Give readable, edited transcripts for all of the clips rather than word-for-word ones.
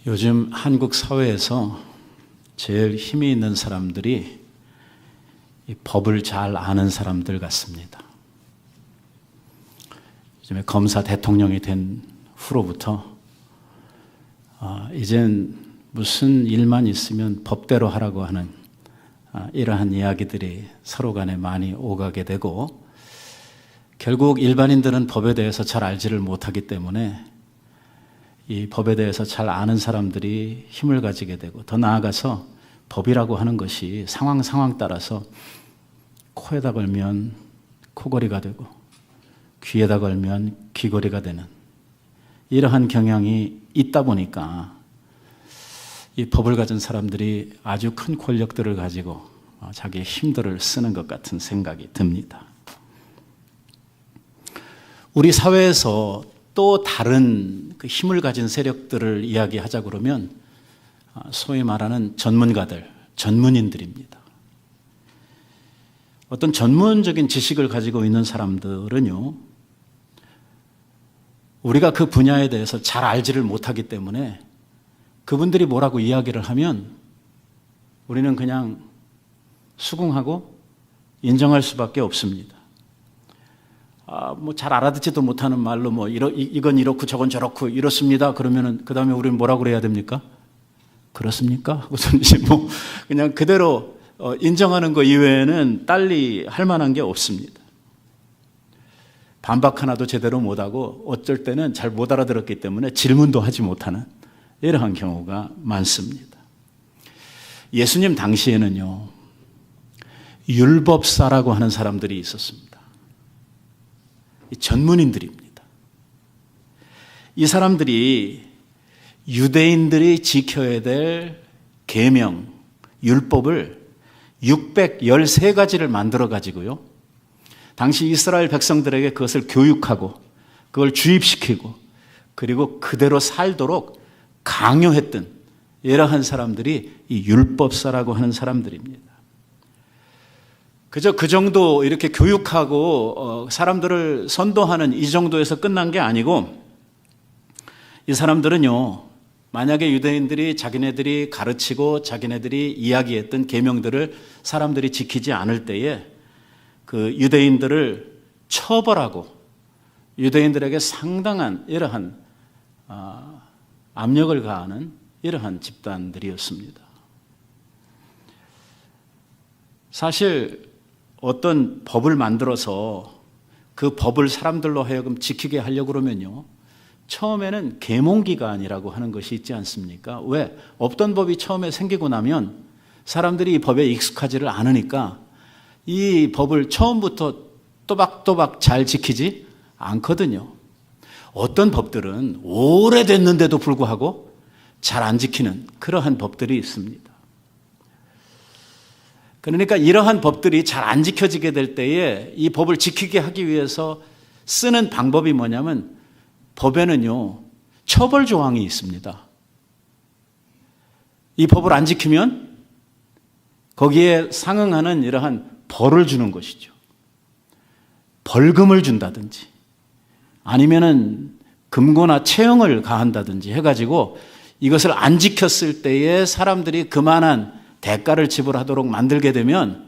요즘 한국 사회에서 제일 힘이 있는 사람들이 이 법을 잘 아는 사람들 같습니다. 요즘에 검사 대통령이 된 후로부터 이젠 무슨 일만 있으면 법대로 하라고 하는 이러한 이야기들이 서로 간에 많이 오가게 되고, 결국 일반인들은 법에 대해서 잘 알지를 못하기 때문에 이 법에 대해서 잘 아는 사람들이 힘을 가지게 되고, 더 나아가서 법이라고 하는 것이 상황 따라서 코에다 걸면 코걸이가 되고 귀에다 걸면 귀걸이가 되는 이러한 경향이 있다 보니까 이 법을 가진 사람들이 아주 큰 권력들을 가지고 자기의 힘들을 쓰는 것 같은 생각이 듭니다. 우리 사회에서 또 다른 그 힘을 가진 세력들을 이야기하자 그러면 소위 말하는 전문가들, 전문인들입니다. 어떤 전문적인 지식을 가지고 있는 사람들은요, 우리가 그 분야에 대해서 잘 알지를 못하기 때문에 그분들이 뭐라고 이야기를 하면 우리는 그냥 수긍하고 인정할 수밖에 없습니다. 잘 알아듣지도 못하는 말로 이건 이렇고 저건 저렇고 이렇습니다. 그러면은 그 다음에 우리는 뭐라고 그래야 됩니까? 그렇습니까? 하고서 이제 그냥 그대로 인정하는 것 이외에는 딸리 할 만한 게 없습니다. 반박 하나도 제대로 못하고 어쩔 때는 잘 못 알아들었기 때문에 질문도 하지 못하는 이러한 경우가 많습니다. 예수님 당시에는요, 율법사라고 하는 사람들이 있었습니다. 전문인들입니다. 이 사람들이 유대인들이 지켜야 될 계명, 율법을 613가지를 만들어 가지고요, 당시 이스라엘 백성들에게 그것을 교육하고 그걸 주입시키고 그리고 그대로 살도록 강요했던 이러한 사람들이 이 율법사라고 하는 사람들입니다. 그저 그 정도 이렇게 교육하고 사람들을 선도하는 이 정도에서 끝난 게 아니고, 이 사람들은요, 만약에 유대인들이 자기네들이 가르치고 자기네들이 이야기했던 계명들을 사람들이 지키지 않을 때에 그 유대인들을 처벌하고 유대인들에게 상당한 이러한 압력을 가하는 이러한 집단들이었습니다. 사실 어떤 법을 만들어서 그 법을 사람들로 하여금 지키게 하려고 그러면요, 처음에는 계몽기간이라고 하는 것이 있지 않습니까? 왜? 없던 법이 처음에 생기고 나면 사람들이 이 법에 익숙하지를 않으니까 이 법을 처음부터 또박또박 잘 지키지 않거든요. 어떤 법들은 오래됐는데도 불구하고 잘 안 지키는 그러한 법들이 있습니다. 그러니까 이러한 법들이 잘 안 지켜지게 될 때에 이 법을 지키게 하기 위해서 쓰는 방법이 뭐냐면, 법에는요, 처벌 조항이 있습니다. 이 법을 안 지키면 거기에 상응하는 이러한 벌을 주는 것이죠. 벌금을 준다든지 아니면은 금고나 체형을 가한다든지 해가지고 이것을 안 지켰을 때에 사람들이 그만한 대가를 지불하도록 만들게 되면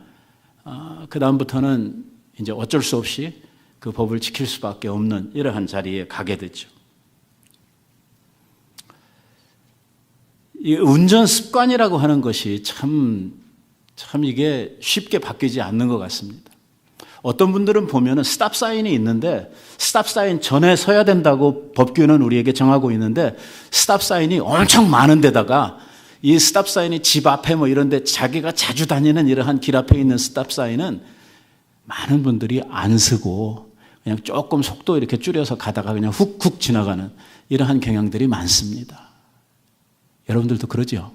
그 다음부터는 이제 어쩔 수 없이 그 법을 지킬 수밖에 없는 이러한 자리에 가게 되죠. 이 운전 습관이라고 하는 것이 참 이게 쉽게 바뀌지 않는 것 같습니다. 어떤 분들은 보면은 스탑 사인이 있는데 스탑 사인 전에 서야 된다고 법규는 우리에게 정하고 있는데 스탑 사인이 엄청 많은 데다가 이 스탑 사인이 집 앞에 이런 데 자기가 자주 다니는 이러한 길 앞에 있는 스탑 사인은 많은 분들이 안 쓰고 그냥 조금 속도 이렇게 줄여서 가다가 그냥 훅훅 지나가는 이러한 경향들이 많습니다. 여러분들도 그러죠?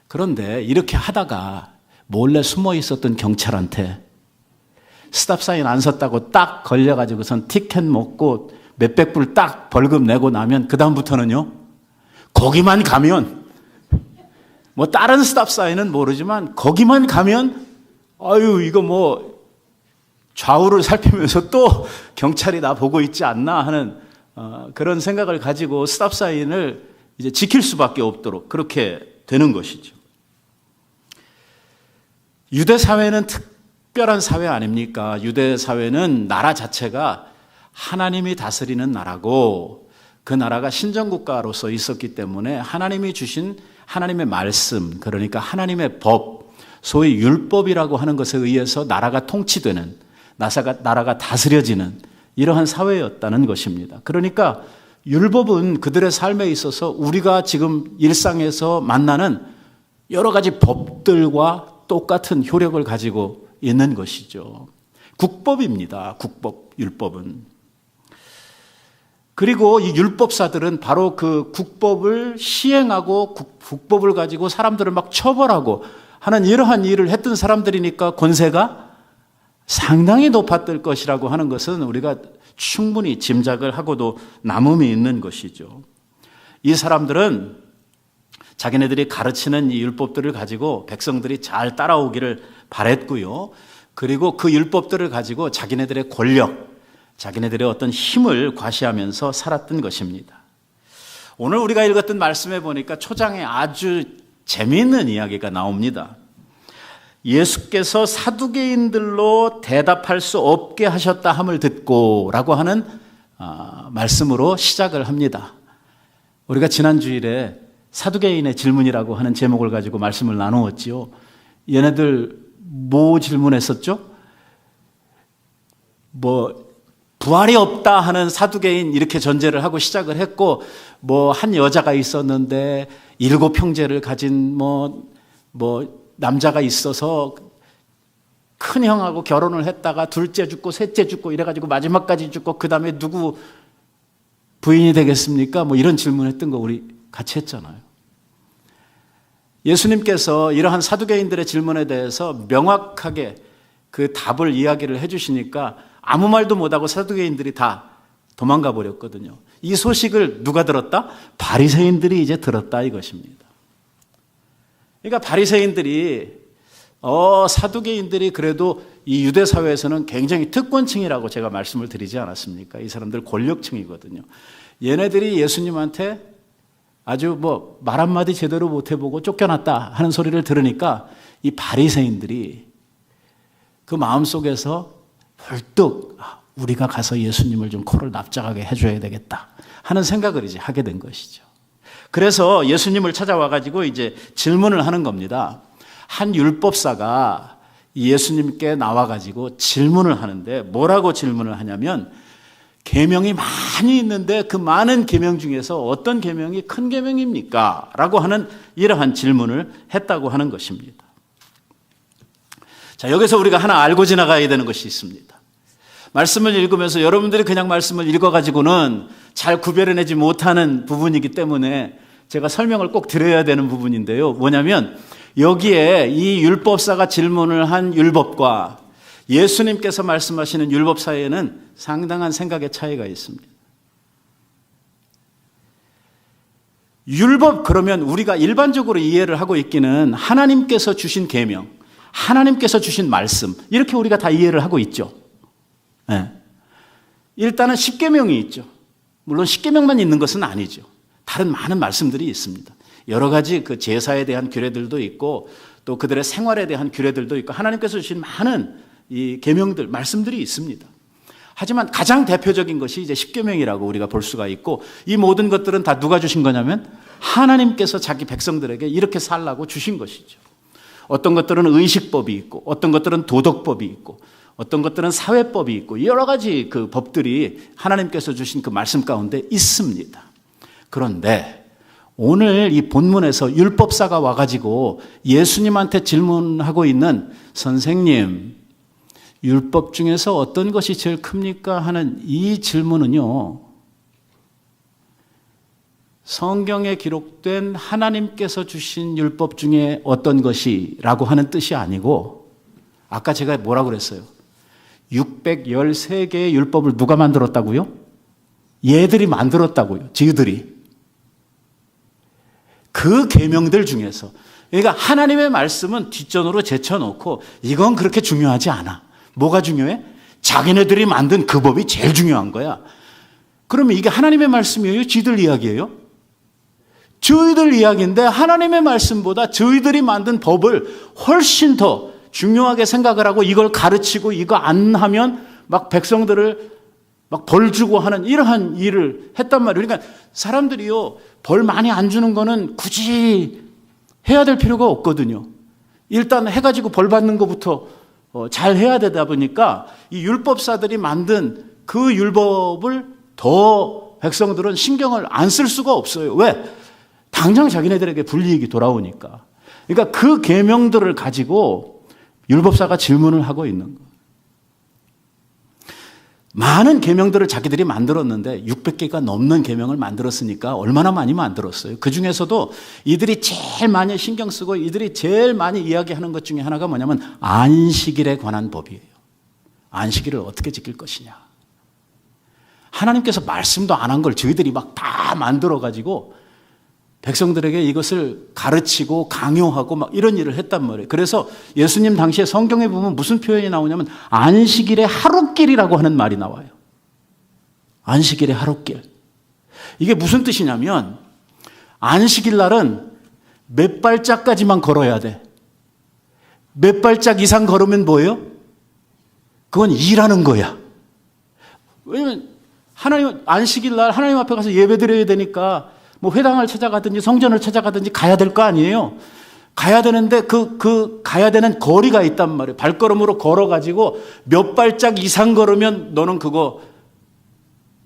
그런데 이렇게 하다가 몰래 숨어 있었던 경찰한테 스탑 사인 안 섰다고 딱 걸려가지고선 티켓 먹고 몇백 불 딱 벌금 내고 나면 그 다음부터는요, 거기만 가면 다른 스탑 사인은 모르지만 거기만 가면 이거 좌우를 살피면서 또 경찰이 나 보고 있지 않나 하는 그런 생각을 가지고 스탑 사인을 이제 지킬 수밖에 없도록 그렇게 되는 것이죠. 유대 사회는 특별한 사회 아닙니까? 유대 사회는 나라 자체가 하나님이 다스리는 나라고 그 나라가 신정국가로서 있었기 때문에 하나님이 주신 하나님의 말씀, 그러니까 하나님의 법, 소위 율법이라고 하는 것에 의해서 나라가 통치되는, 나라가 다스려지는 이러한 사회였다는 것입니다. 그러니까 율법은 그들의 삶에 있어서 우리가 지금 일상에서 만나는 여러 가지 법들과 똑같은 효력을 가지고 있는 것이죠. 국법입니다. 국법, 율법은. 그리고 이 율법사들은 바로 그 국법을 시행하고 국법을 가지고 사람들을 막 처벌하고 하는 이러한 일을 했던 사람들이니까 권세가 상당히 높았을 것이라고 하는 것은 우리가 충분히 짐작을 하고도 남음이 있는 것이죠. 이 사람들은 자기네들이 가르치는 이 율법들을 가지고 백성들이 잘 따라오기를 바랬고요. 그리고 그 율법들을 가지고 자기네들의 권력, 자기네들의 어떤 힘을 과시하면서 살았던 것입니다. 오늘 우리가 읽었던 말씀에 보니까 초장에 아주 재미있는 이야기가 나옵니다. 예수께서 사두개인들로 대답할 수 없게 하셨다 함을 듣고 라고 하는 말씀으로 시작을 합니다. 우리가 지난 주일에 사두개인의 질문이라고 하는 제목을 가지고 말씀을 나누었지요. 얘네들 뭐 질문했었죠? 부활이 없다 하는 사두개인 이렇게 전제를 하고 시작을 했고, 한 여자가 있었는데 7 형제를 가진 남자가 있어서 큰 형하고 결혼을 했다가 둘째 죽고 셋째 죽고 이래가지고 마지막까지 죽고 그 다음에 누구 부인이 되겠습니까? 이런 질문했던 거 우리 같이 했잖아요. 예수님께서 이러한 사두개인들의 질문에 대해서 명확하게 그 답을 이야기를 해주시니까 아무 말도 못하고 사두개인들이 다 도망가 버렸거든요. 이 소식을 누가 들었다? 바리새인들이 이제 들었다 이것입니다. 그러니까 바리새인들이 사두개인들이 그래도 이 유대 사회에서는 굉장히 특권층이라고 제가 말씀을 드리지 않았습니까? 이 사람들 권력층이거든요. 얘네들이 예수님한테 아주 말 한마디 제대로 못 해보고 쫓겨났다 하는 소리를 들으니까 이 바리새인들이 그 마음속에서 벌떡 우리가 가서 예수님을 좀 코를 납작하게 해줘야 되겠다 하는 생각을 이제 하게 된 것이죠. 그래서 예수님을 찾아와가지고 이제 질문을 하는 겁니다. 한 율법사가 예수님께 나와가지고 질문을 하는데 뭐라고 질문을 하냐면 계명이 많이 있는데 그 많은 계명 중에서 어떤 계명이 큰 계명입니까? 라고 하는 이러한 질문을 했다고 하는 것입니다. 자, 여기서 우리가 하나 알고 지나가야 되는 것이 있습니다. 말씀을 읽으면서 여러분들이 그냥 말씀을 읽어가지고는 잘 구별해내지 못하는 부분이기 때문에 제가 설명을 꼭 드려야 되는 부분인데요. 뭐냐면 여기에 이 율법사가 질문을 한 율법과 예수님께서 말씀하시는 율법 사이에는 상당한 생각의 차이가 있습니다. 율법 그러면 우리가 일반적으로 이해를 하고 있기는 하나님께서 주신 계명, 하나님께서 주신 말씀 이렇게 우리가 다 이해를 하고 있죠. 네. 일단은 십계명이 있죠. 물론 십계명만 있는 것은 아니죠. 다른 많은 말씀들이 있습니다. 여러 가지 그 제사에 대한 규례들도 있고 또 그들의 생활에 대한 규례들도 있고 하나님께서 주신 많은 이 계명들, 말씀들이 있습니다. 하지만 가장 대표적인 것이 이제 십계명이라고 우리가 볼 수가 있고 이 모든 것들은 다 누가 주신 거냐면 하나님께서 자기 백성들에게 이렇게 살라고 주신 것이죠. 어떤 것들은 의식법이 있고 어떤 것들은 도덕법이 있고 어떤 것들은 사회법이 있고 여러 가지 그 법들이 하나님께서 주신 그 말씀 가운데 있습니다. 그런데 오늘 이 본문에서 율법사가 와가지고 예수님한테 질문하고 있는 선생님, 율법 중에서 어떤 것이 제일 큽니까? 하는 이 질문은요, 성경에 기록된 하나님께서 주신 율법 중에 어떤 것이라고 하는 뜻이 아니고 아까 제가 뭐라고 그랬어요? 613개의 율법을 누가 만들었다고요? 얘들이 만들었다고요. 지들이. 그 계명들 중에서 그러니까 하나님의 말씀은 뒷전으로 제쳐놓고 이건 그렇게 중요하지 않아. 뭐가 중요해? 자기네들이 만든 그 법이 제일 중요한 거야. 그러면 이게 하나님의 말씀이에요? 지들 이야기예요? 저희들 이야기인데 하나님의 말씀보다 저희들이 만든 법을 훨씬 더 중요하게 생각을 하고 이걸 가르치고 이거 안 하면 막 백성들을 막 벌 주고 하는 이러한 일을 했단 말이에요. 그러니까 사람들이요, 벌 많이 안 주는 거는 굳이 해야 될 필요가 없거든요. 일단 해가지고 벌 받는 것부터 잘 해야 되다 보니까 이 율법사들이 만든 그 율법을 더 백성들은 신경을 안 쓸 수가 없어요. 왜? 당장 자기네들에게 불이익이 돌아오니까. 그러니까 그 계명들을 가지고 율법사가 질문을 하고 있는 거예요. 많은 계명들을 자기들이 만들었는데 600개가 넘는 계명을 만들었으니까 얼마나 많이 만들었어요. 그 중에서도 이들이 제일 많이 신경 쓰고 이들이 제일 많이 이야기하는 것 중에 하나가 뭐냐면 안식일에 관한 법이에요. 안식일을 어떻게 지킬 것이냐. 하나님께서 말씀도 안 한 걸 저희들이 막 다 만들어가지고 백성들에게 이것을 가르치고 강요하고 막 이런 일을 했단 말이에요. 그래서 예수님 당시에 성경에 보면 무슨 표현이 나오냐면 안식일의 하루길이라고 하는 말이 나와요. 안식일의 하루길. 이게 무슨 뜻이냐면 안식일 날은 몇 발짝까지만 걸어야 돼. 몇 발짝 이상 걸으면 뭐예요? 그건 일하는 거야. 왜냐면 하나님 안식일 날 하나님 앞에 가서 예배 드려야 되니까 뭐 회당을 찾아가든지 성전을 찾아가든지 가야 될 거 아니에요. 가야 되는데 그 가야 되는 거리가 있단 말이에요. 발걸음으로 걸어가지고 몇 발짝 이상 걸으면 너는 그거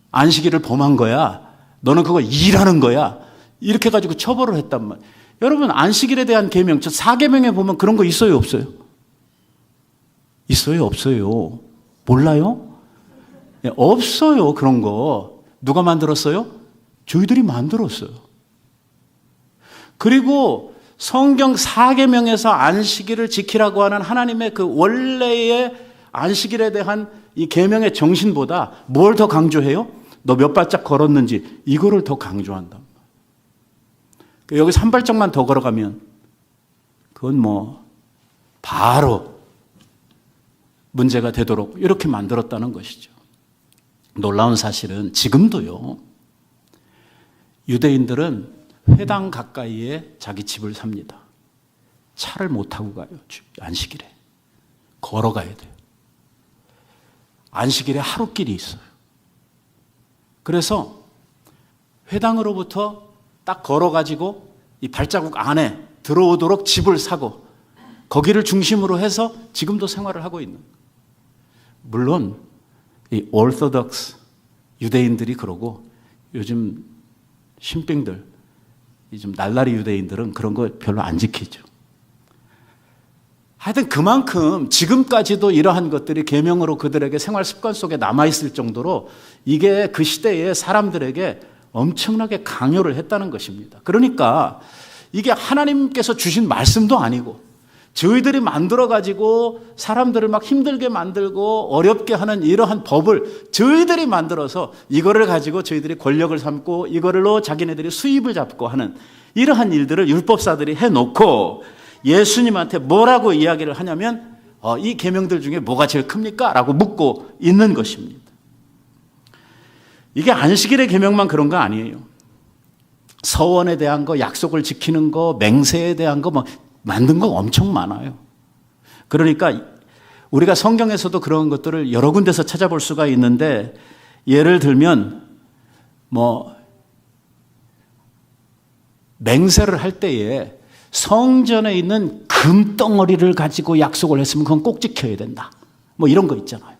안식일을 범한 거야. 너는 그거 일하는 거야. 이렇게 가지고 처벌을 했단 말이에요. 여러분 안식일에 대한 계명, 저 4계명에 보면 그런 거 있어요, 없어요? 있어요, 없어요? 몰라요? 네, 없어요, 그런 거. 누가 만들었어요? 저희들이 만들었어요. 그리고 성경 4계명에서 안식일을 지키라고 하는 하나님의 그 원래의 안식일에 대한 이 계명의 정신보다 뭘 더 강조해요? 너 몇 발짝 걸었는지 이거를 더 강조한다. 여기서 한 발짝만 더 걸어가면 그건 뭐 바로 문제가 되도록 이렇게 만들었다는 것이죠. 놀라운 사실은 지금도요. 유대인들은 회당 가까이에 자기 집을 삽니다. 차를 못 타고 가요. 안식일에. 걸어가야 돼요. 안식일에 하루길이 있어요. 그래서 회당으로부터 딱 걸어가지고 이 발자국 안에 들어오도록 집을 사고 거기를 중심으로 해서 지금도 생활을 하고 있는 거예요. 물론 이 오르토독스 유대인들이 그러고 요즘 신병들, 좀 날라리 유대인들은 그런 거 별로 안 지키죠. 하여튼 그만큼 지금까지도 이러한 것들이 계명으로 그들에게 생활 습관 속에 남아있을 정도로 이게 그 시대의 사람들에게 엄청나게 강요를 했다는 것입니다. 그러니까 이게 하나님께서 주신 말씀도 아니고 저희들이 만들어가지고 사람들을 막 힘들게 만들고 어렵게 하는 이러한 법을 저희들이 만들어서 이거를 가지고 저희들이 권력을 삼고 이거로 자기네들이 수입을 잡고 하는 이러한 일들을 율법사들이 해놓고 예수님한테 뭐라고 이야기를 하냐면 이 계명들 중에 뭐가 제일 큽니까? 라고 묻고 있는 것입니다. 이게 안식일의 계명만 그런 거 아니에요. 서원에 대한 거, 약속을 지키는 거, 맹세에 대한 거 만든 거 엄청 많아요. 그러니까 우리가 성경에서도 그런 것들을 여러 군데서 찾아볼 수가 있는데 예를 들면 맹세를 할 때에 성전에 있는 금덩어리를 가지고 약속을 했으면 그건 꼭 지켜야 된다. 이런 거 있잖아요.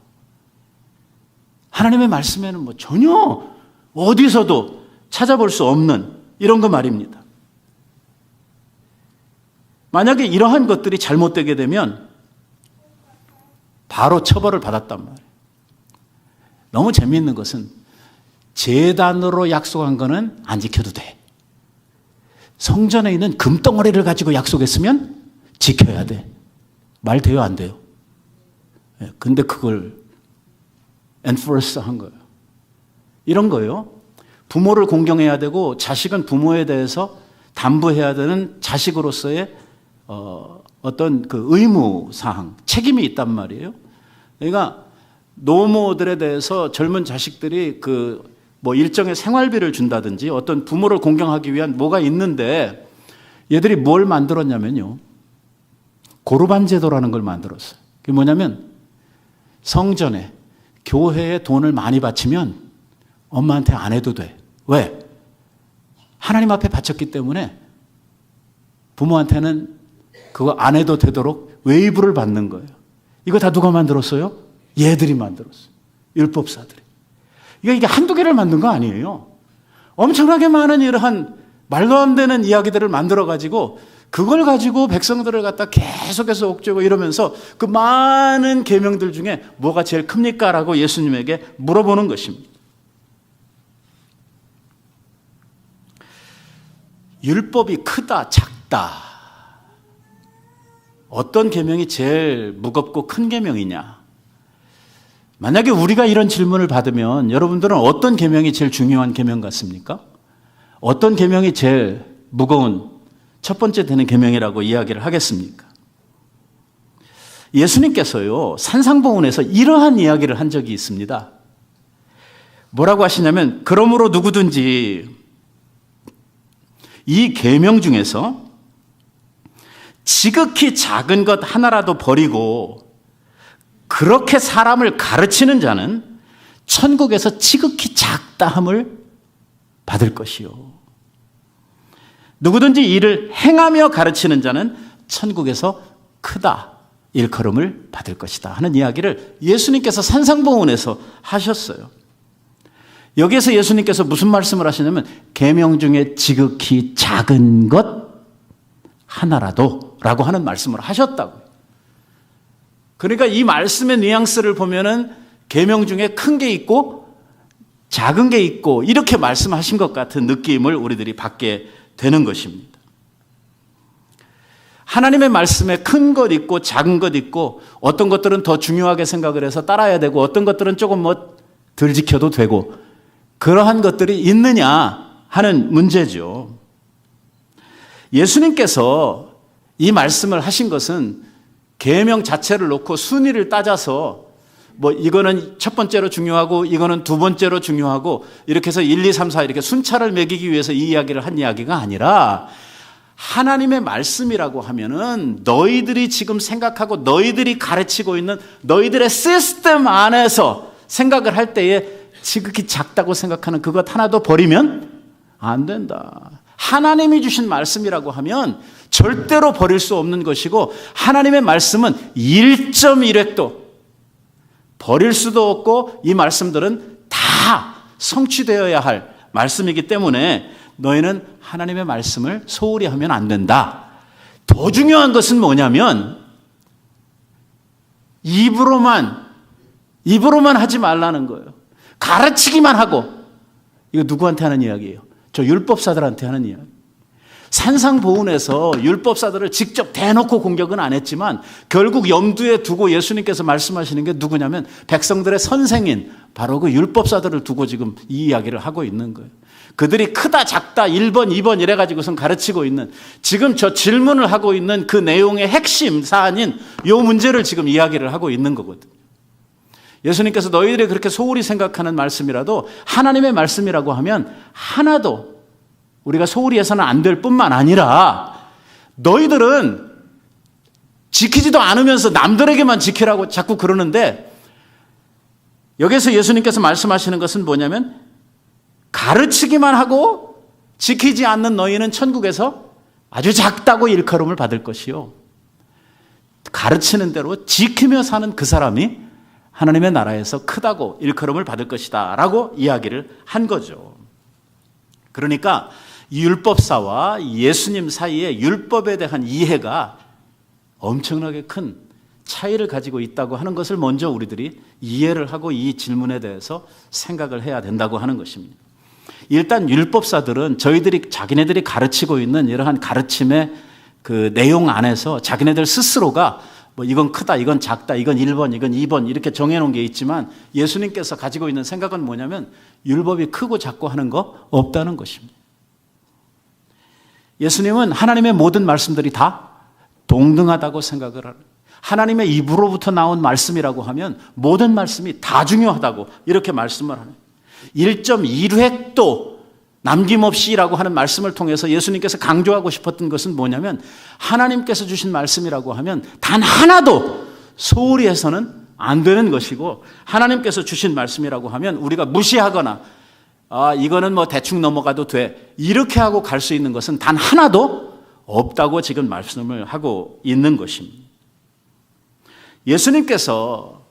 하나님의 말씀에는 전혀 어디서도 찾아볼 수 없는 이런 거 말입니다. 만약에 이러한 것들이 잘못되게 되면 바로 처벌을 받았단 말이에요. 너무 재미있는 것은 제단으로 약속한 거는 안 지켜도 돼. 성전에 있는 금덩어리를 가지고 약속했으면 지켜야 돼. 말 돼요, 안 돼요? 근데 그걸 enforce 한 거예요. 이런 거예요. 부모를 공경해야 되고 자식은 부모에 대해서 담보해야 되는 자식으로서의 어떤 그 의무사항, 책임이 있단 말이에요. 그러니까 노모들에 대해서 젊은 자식들이 그 뭐 일정의 생활비를 준다든지 어떤 부모를 공경하기 위한 뭐가 있는데 얘들이 뭘 만들었냐면요. 고르반 제도라는 걸 만들었어요. 그게 뭐냐면 성전에 교회에 돈을 많이 바치면 엄마한테 안 해도 돼. 왜? 하나님 앞에 바쳤기 때문에 부모한테는 그거 안 해도 되도록 웨이브를 받는 거예요. 이거 다 누가 만들었어요? 얘들이 만들었어요. 율법사들이. 이게 한두 개를 만든 거 아니에요. 엄청나게 많은 이러한 말도 안 되는 이야기들을 만들어가지고 그걸 가지고 백성들을 갖다 계속해서 옥죄고 이러면서 그 많은 계명들 중에 뭐가 제일 큽니까? 라고 예수님에게 물어보는 것입니다. 율법이 크다, 작다. 어떤 계명이 제일 무겁고 큰 계명이냐? 만약에 우리가 이런 질문을 받으면 여러분들은 어떤 계명이 제일 중요한 계명 같습니까? 어떤 계명이 제일 무거운 첫 번째 되는 계명이라고 이야기를 하겠습니까? 예수님께서요, 산상보훈에서 이러한 이야기를 한 적이 있습니다. 뭐라고 하시냐면, 그러므로 누구든지 이 계명 중에서 지극히 작은 것 하나라도 버리고 그렇게 사람을 가르치는 자는 천국에서 지극히 작다함을 받을 것이요. 누구든지 이를 행하며 가르치는 자는 천국에서 크다, 일컬음을 받을 것이다 하는 이야기를 예수님께서 산상보훈에서 하셨어요. 여기에서 예수님께서 무슨 말씀을 하시냐면 계명 중에 지극히 작은 것 하나라도 라고 하는 말씀을 하셨다고요. 그러니까 이 말씀의 뉘앙스를 보면은 계명 중에 큰 게 있고 작은 게 있고 이렇게 말씀하신 것 같은 느낌을 우리들이 받게 되는 것입니다. 하나님의 말씀에 큰 것 있고 작은 것 있고 어떤 것들은 더 중요하게 생각을 해서 따라야 되고 어떤 것들은 조금 덜 지켜도 되고 그러한 것들이 있느냐 하는 문제죠. 예수님께서 이 말씀을 하신 것은 계명 자체를 놓고 순위를 따져서 뭐 이거는 첫 번째로 중요하고 이거는 두 번째로 중요하고 이렇게 해서 1, 2, 3, 4 이렇게 순차를 매기기 위해서 이 이야기를 한 이야기가 아니라 하나님의 말씀이라고 하면은 너희들이 지금 생각하고 너희들이 가르치고 있는 너희들의 시스템 안에서 생각을 할 때에 지극히 작다고 생각하는 그것 하나도 버리면 안 된다. 하나님이 주신 말씀이라고 하면 절대로 버릴 수 없는 것이고 하나님의 말씀은 1.1획도 버릴 수도 없고 이 말씀들은 다 성취되어야 할 말씀이기 때문에 너희는 하나님의 말씀을 소홀히 하면 안 된다. 더 중요한 것은 뭐냐면 입으로만 하지 말라는 거예요. 가르치기만 하고 이거 누구한테 하는 이야기예요? 저 율법사들한테 하는 이야기. 산상보훈에서 율법사들을 직접 대놓고 공격은 안 했지만 결국 염두에 두고 예수님께서 말씀하시는 게 누구냐면 백성들의 선생인 바로 그 율법사들을 두고 지금 이 이야기를 하고 있는 거예요. 그들이 크다 작다 1번 2번 이래가지고선 가르치고 있는 지금 저 질문을 하고 있는 그 내용의 핵심 사안인 이 문제를 지금 이야기를 하고 있는 거거든요. 예수님께서 너희들이 그렇게 소홀히 생각하는 말씀이라도 하나님의 말씀이라고 하면 하나도 우리가 소홀히 해서는 안 될 뿐만 아니라 너희들은 지키지도 않으면서 남들에게만 지키라고 자꾸 그러는데 여기서 예수님께서 말씀하시는 것은 뭐냐면 가르치기만 하고 지키지 않는 너희는 천국에서 아주 작다고 일컬음을 받을 것이요. 가르치는 대로 지키며 사는 그 사람이 하나님의 나라에서 크다고 일컬음을 받을 것이다 라고 이야기를 한 거죠. 그러니까 율법사와 예수님 사이에 율법에 대한 이해가 엄청나게 큰 차이를 가지고 있다고 하는 것을 먼저 우리들이 이해를 하고 이 질문에 대해서 생각을 해야 된다고 하는 것입니다. 일단 율법사들은 자기네들이 가르치고 있는 이러한 가르침의 그 내용 안에서 자기네들 스스로가 뭐 이건 크다, 이건 작다, 이건 1번, 이건 2번 이렇게 정해놓은 게 있지만 예수님께서 가지고 있는 생각은 뭐냐면 율법이 크고 작고 하는 거 없다는 것입니다. 예수님은 하나님의 모든 말씀들이 다 동등하다고 생각을 하는 하나님의 입으로부터 나온 말씀이라고 하면 모든 말씀이 다 중요하다고 이렇게 말씀을 하는 1.1획도 남김없이라고 하는 말씀을 통해서 예수님께서 강조하고 싶었던 것은 뭐냐면 하나님께서 주신 말씀이라고 하면 단 하나도 소홀히 해서는 안 되는 것이고 하나님께서 주신 말씀이라고 하면 우리가 무시하거나 이거는 뭐 대충 넘어가도 돼 이렇게 하고 갈 수 있는 것은 단 하나도 없다고 지금 말씀을 하고 있는 것입니다. 예수님께서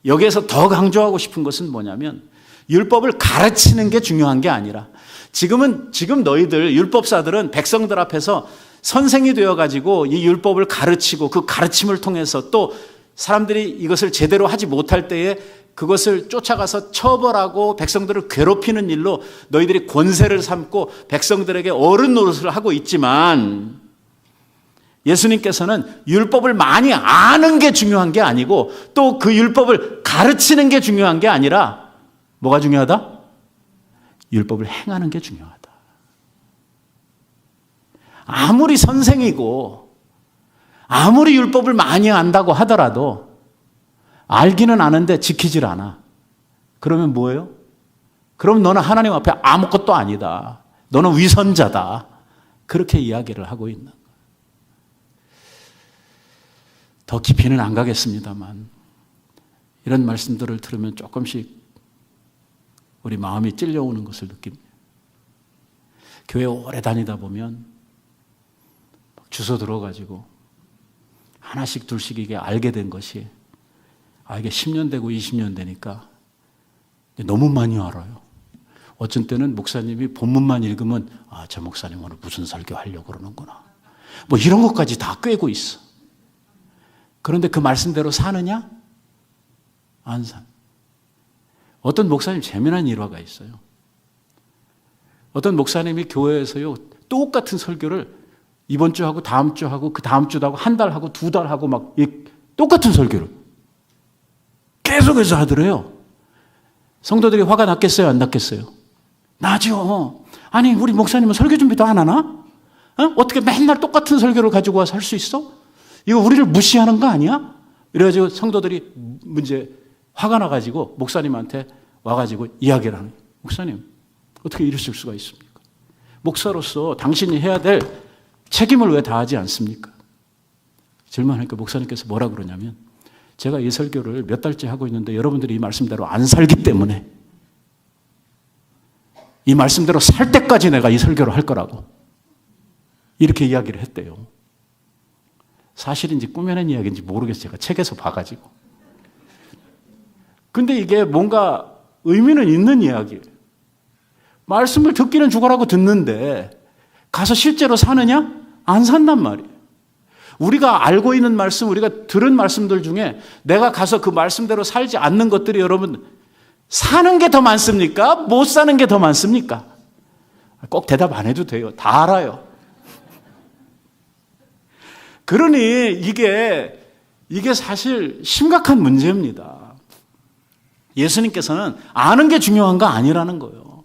여기에서 더 강조하고 싶은 것은 뭐냐면 율법을 가르치는 게 중요한 게 아니라 지금 너희들 율법사들은 백성들 앞에서 선생이 되어가지고 이 율법을 가르치고 그 가르침을 통해서 또 사람들이 이것을 제대로 하지 못할 때에 그것을 쫓아가서 처벌하고 백성들을 괴롭히는 일로 너희들이 권세를 삼고 백성들에게 어른 노릇을 하고 있지만 예수님께서는 율법을 많이 아는 게 중요한 게 아니고 또 그 율법을 가르치는 게 중요한 게 아니라 뭐가 중요하다? 율법을 행하는 게 중요하다. 아무리 선생이고 아무리 율법을 많이 안다고 하더라도 알기는 아는데 지키질 않아. 그러면 뭐예요? 그럼 너는 하나님 앞에 아무것도 아니다. 너는 위선자다. 그렇게 이야기를 하고 있는 거예요. 더 깊이는 안 가겠습니다만 이런 말씀들을 들으면 조금씩 우리 마음이 찔려오는 것을 느낍니다. 교회 오래 다니다 보면 주소 들어가지고 하나씩 둘씩 이게 알게 된 것이 이게 10년 되고 20년 되니까 너무 많이 알아요. 어쩐 때는 목사님이 본문만 읽으면 저 목사님 오늘 무슨 설교하려고 그러는구나. 뭐 이런 것까지 다 꿰고 있어. 그런데 그 말씀대로 사느냐? 안 사. 어떤 목사님 재미난 일화가 있어요. 어떤 목사님이 교회에서요 똑같은 설교를 이번 주하고 다음 주하고 그 다음 주도 하고 한 달 하고 두 달 하고 막 똑같은 설교를 계속해서 하더래요. 성도들이 화가 났겠어요? 안 났겠어요? 나죠. 아니 우리 목사님은 설교 준비도 안 하나? 어떻게 맨날 똑같은 설교를 가지고 와서 할 수 있어? 이거 우리를 무시하는 거 아니야? 이래가지고 성도들이 화가 나가지고 목사님한테 와가지고 이야기를 하는 거예요. 목사님 어떻게 이러실 수가 있습니까? 목사로서 당신이 해야 될 책임을 왜 다하지 않습니까? 질문하니까 목사님께서 뭐라 그러냐면 제가 이 설교를 몇 달째 하고 있는데 여러분들이 이 말씀대로 안 살기 때문에 이 말씀대로 살 때까지 내가 이 설교를 할 거라고 이렇게 이야기를 했대요. 사실인지 꾸며낸 이야기인지 모르겠어요. 제가 책에서 봐가지고. 근데 이게 뭔가 의미는 있는 이야기예요. 말씀을 듣기는 죽어라고 듣는데 가서 실제로 사느냐? 안 산단 말이에요. 우리가 알고 있는 말씀, 우리가 들은 말씀들 중에 내가 가서 그 말씀대로 살지 않는 것들이 여러분 사는 게 더 많습니까? 못 사는 게 더 많습니까? 꼭 대답 안 해도 돼요. 다 알아요. 그러니 이게 사실 심각한 문제입니다. 예수님께서는 아는 게 중요한 거 아니라는 거예요.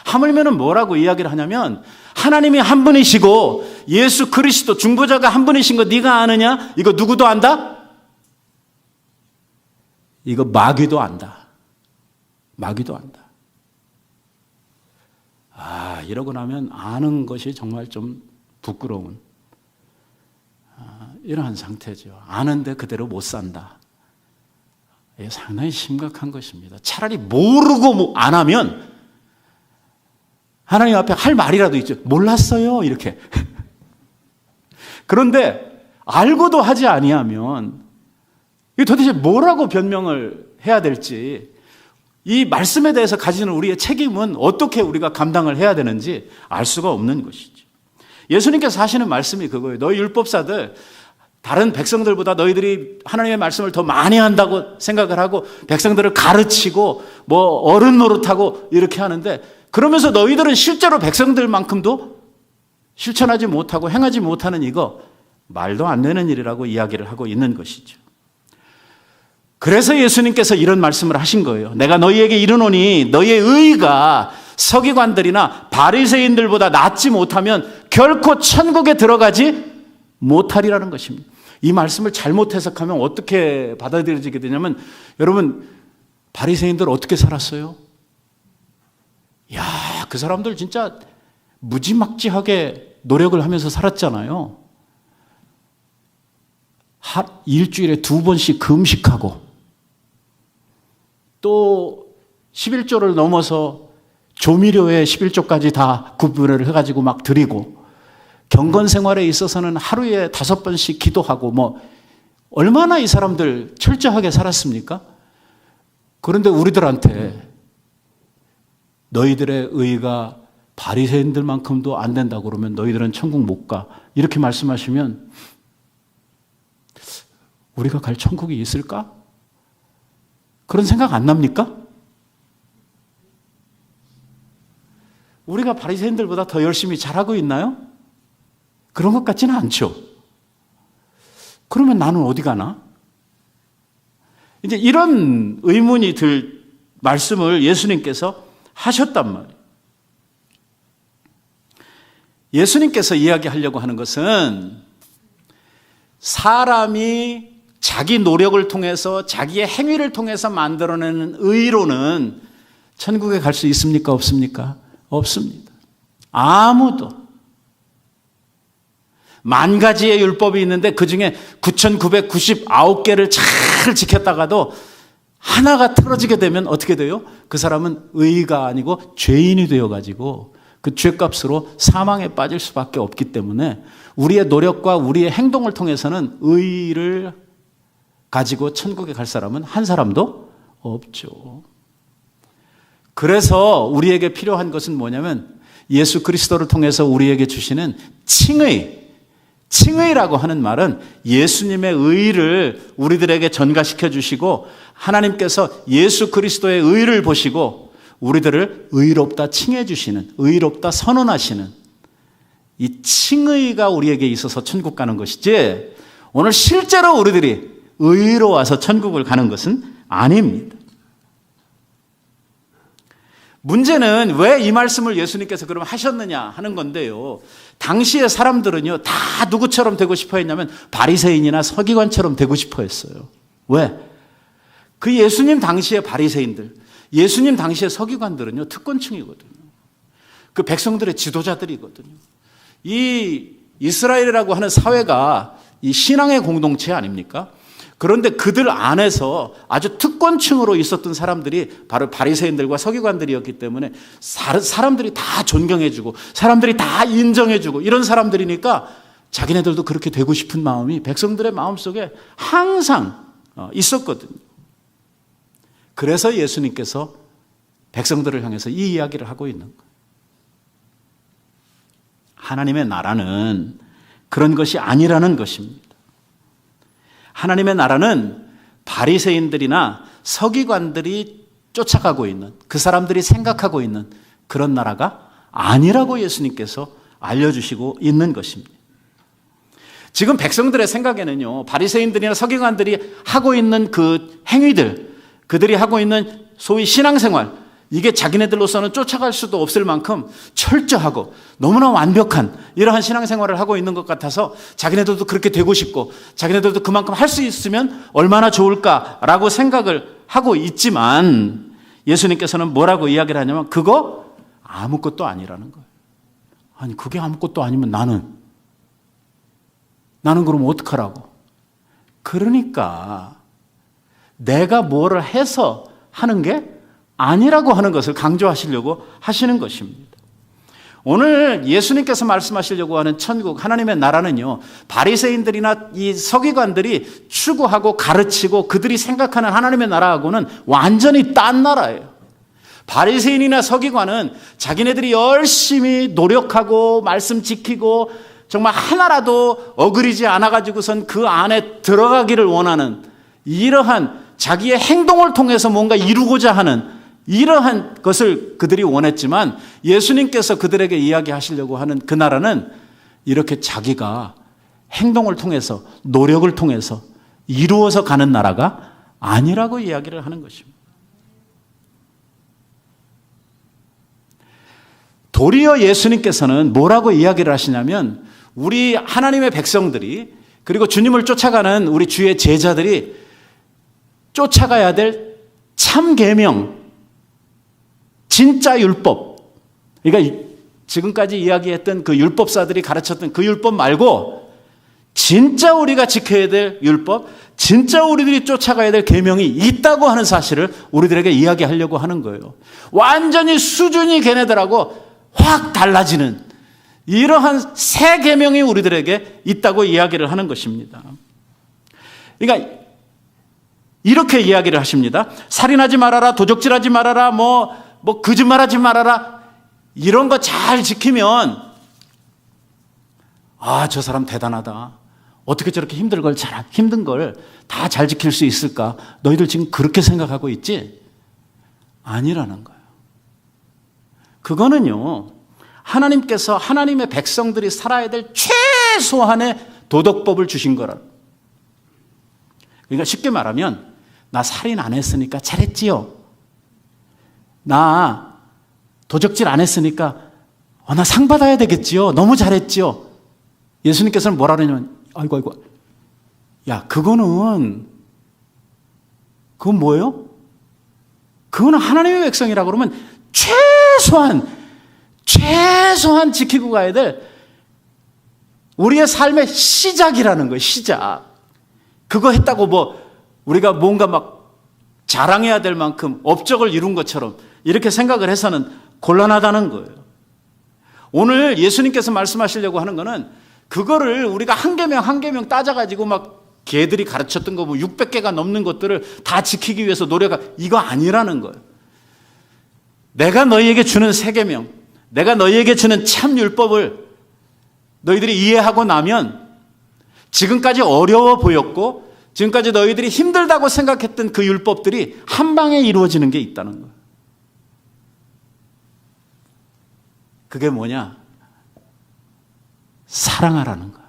하물면은 뭐라고 이야기를 하냐면 하나님이 한 분이시고 예수 그리스도 중보자가 한 분이신 거 네가 아느냐? 이거 누구도 안다? 이거 마귀도 안다. 마귀도 안다. 이러고 나면 아는 것이 정말 좀 부끄러운 이러한 상태죠. 아는데 그대로 못 산다. 이게 상당히 심각한 것입니다. 차라리 모르고 안 하면 하나님 앞에 할 말이라도 있죠. 몰랐어요. 이렇게. 그런데 알고도 하지 아니하면 이게 도대체 뭐라고 변명을 해야 될지 이 말씀에 대해서 가지는 우리의 책임은 어떻게 우리가 감당을 해야 되는지 알 수가 없는 것이죠. 예수님께서 하시는 말씀이 그거예요. 너희 율법사들 다른 백성들보다 너희들이 하나님의 말씀을 더 많이 한다고 생각을 하고 백성들을 가르치고 뭐 어른 노릇하고 이렇게 하는데 그러면서 너희들은 실제로 백성들만큼도 실천하지 못하고 행하지 못하는 이거 말도 안 되는 일이라고 이야기를 하고 있는 것이죠. 그래서 예수님께서 이런 말씀을 하신 거예요. 내가 너희에게 이르노니 너희의 의가 서기관들이나 바리새인들보다 낫지 못하면 결코 천국에 들어가지 못하리라는 것입니다. 이 말씀을 잘못 해석하면 어떻게 받아들여지게 되냐면 여러분 바리새인들 어떻게 살았어요? 야, 그 사람들 진짜 무지막지하게 노력을 하면서 살았잖아요. 일주일에 2번씩 금식하고 또 11조를 넘어서 조미료에 11조까지 다 구분을 해가지고 막 드리고 경건 생활에 있어서는 하루에 5번씩 기도하고 뭐 얼마나 이 사람들 철저하게 살았습니까? 그런데 우리들한테 너희들의 의가 바리새인들만큼도 안 된다고 그러면 너희들은 천국 못 가. 이렇게 말씀하시면 우리가 갈 천국이 있을까? 그런 생각 안 납니까? 우리가 바리새인들보다 더 열심히 잘하고 있나요? 그런 것 같지는 않죠. 그러면 나는 어디 가나? 이제 이런 의문이 들 말씀을 예수님께서 하셨단 말이에요. 예수님께서 이야기하려고 하는 것은 사람이 자기 노력을 통해서 자기의 행위를 통해서 만들어내는 의로는 천국에 갈 수 있습니까? 없습니까? 없습니다. 아무도. 10,000가지의 율법이 있는데 그중에 9,999개를 잘 지켰다가도 하나가 틀어지게 되면 어떻게 돼요? 그 사람은 의가 아니고 죄인이 되어가지고 그 죄값으로 사망에 빠질 수밖에 없기 때문에 우리의 노력과 우리의 행동을 통해서는 의를 가지고 천국에 갈 사람은 한 사람도 없죠. 그래서 우리에게 필요한 것은 뭐냐면 예수 그리스도를 통해서 우리에게 주시는 칭의라고 하는 말은 예수님의 의를 우리들에게 전가시켜 주시고 하나님께서 예수 그리스도의 의를 보시고 우리들을 의롭다 칭해 주시는, 의롭다 선언하시는 이 칭의가 우리에게 있어서 천국 가는 것이지 오늘 실제로 우리들이 의로워서 천국을 가는 것은 아닙니다. 문제는 왜 이 말씀을 예수님께서 그럼 하셨느냐 하는 건데요. 당시의 사람들은요, 다 누구처럼 되고 싶어 했냐면 바리새인이나 서기관처럼 되고 싶어 했어요. 왜? 그 예수님 당시의 바리새인들, 예수님 당시의 서기관들은요, 특권층이거든요. 그 백성들의 지도자들이거든요. 이 이스라엘이라고 하는 사회가 이 신앙의 공동체 아닙니까? 그런데 그들 안에서 아주 특권층으로 있었던 사람들이 바로 바리새인들과 서기관들이었기 때문에 사람들이 다 존경해주고 사람들이 다 인정해주고 이런 사람들이니까 자기네들도 그렇게 되고 싶은 마음이 백성들의 마음속에 항상 있었거든요. 그래서 예수님께서 백성들을 향해서 이 이야기를 하고 있는 거예요. 하나님의 나라는 그런 것이 아니라는 것입니다. 하나님의 나라는 바리새인들이나 서기관들이 쫓아가고 있는, 그 사람들이 생각하고 있는 그런 나라가 아니라고 예수님께서 알려주시고 있는 것입니다. 지금 백성들의 생각에는요, 바리새인들이나 서기관들이 하고 있는 그 행위들, 그들이 하고 있는 소위 신앙생활, 이게 자기네들로서는 쫓아갈 수도 없을 만큼 철저하고 너무나 완벽한 이러한 신앙생활을 하고 있는 것 같아서 자기네들도 그렇게 되고 싶고 자기네들도 그만큼 할 수 있으면 얼마나 좋을까라고 생각을 하고 있지만 예수님께서는 뭐라고 이야기를 하냐면 그거 아무것도 아니라는 거예요. 아니 그게 아무것도 아니면 나는 그럼 어떡하라고? 그러니까 내가 뭐를 해서 하는 게 아니라고 하는 것을 강조하시려고 하시는 것입니다. 오늘 예수님께서 말씀하시려고 하는 천국, 하나님의 나라는요, 바리새인들이나 이 서기관들이 추구하고 가르치고 그들이 생각하는 하나님의 나라하고는 완전히 딴 나라예요. 바리새인이나 서기관은 자기네들이 열심히 노력하고 말씀 지키고 정말 하나라도 어그리지 않아가지고선 그 안에 들어가기를 원하는 이러한 자기의 행동을 통해서 뭔가 이루고자 하는 이러한 것을 그들이 원했지만 예수님께서 그들에게 이야기하시려고 하는 그 나라는 이렇게 자기가 행동을 통해서 노력을 통해서 이루어서 가는 나라가 아니라고 이야기를 하는 것입니다. 도리어 예수님께서는 뭐라고 이야기를 하시냐면 우리 하나님의 백성들이 그리고 주님을 쫓아가는 우리 주의 제자들이 쫓아가야 될 참 계명, 진짜 율법, 그러니까 지금까지 이야기했던 그 율법사들이 가르쳤던 그 율법 말고 진짜 우리가 지켜야 될 율법, 진짜 우리들이 쫓아가야 될 계명이 있다고 하는 사실을 우리들에게 이야기하려고 하는 거예요. 완전히 수준이 걔네들하고 확 달라지는 이러한 새 계명이 우리들에게 있다고 이야기를 하는 것입니다. 그러니까 이렇게 이야기를 하십니다. 살인하지 말아라, 도적질하지 말아라, 뭐 거짓말하지 말아라. 이런 거 잘 지키면 저 사람 대단하다. 어떻게 저렇게 힘든 걸 다 잘 지킬 수 있을까? 너희들 지금 그렇게 생각하고 있지? 아니라는 거예요. 그거는요, 하나님께서 하나님의 백성들이 살아야 될 최소한의 도덕법을 주신 거라. 그러니까 쉽게 말하면 나 살인 안 했으니까 잘했지요. 나 도적질 안 했으니까 나 상 받아야 되겠지요. 너무 잘했지요. 예수님께서는 뭐라 그러냐면 아이고 야 그건 뭐예요? 그거는 하나님의 백성이라고 그러면 최소한 지키고 가야 될 우리의 삶의 시작이라는 거예요. 시작. 그거 했다고 우리가 뭔가 막 자랑해야 될 만큼 업적을 이룬 것처럼 이렇게 생각을 해서는 곤란하다는 거예요. 오늘 예수님께서 말씀하시려고 하는 거는 그거를 우리가 한 계명 따져가지고 막 걔들이 가르쳤던 거 600개가 넘는 것들을 다 지키기 위해서 이거 아니라는 거예요. 내가 너희에게 주는 새 계명, 내가 너희에게 주는 참 율법을 너희들이 이해하고 나면 지금까지 어려워 보였고 지금까지 너희들이 힘들다고 생각했던 그 율법들이 한 방에 이루어지는 게 있다는 거예요. 그게 뭐냐? 사랑하라는 거예요.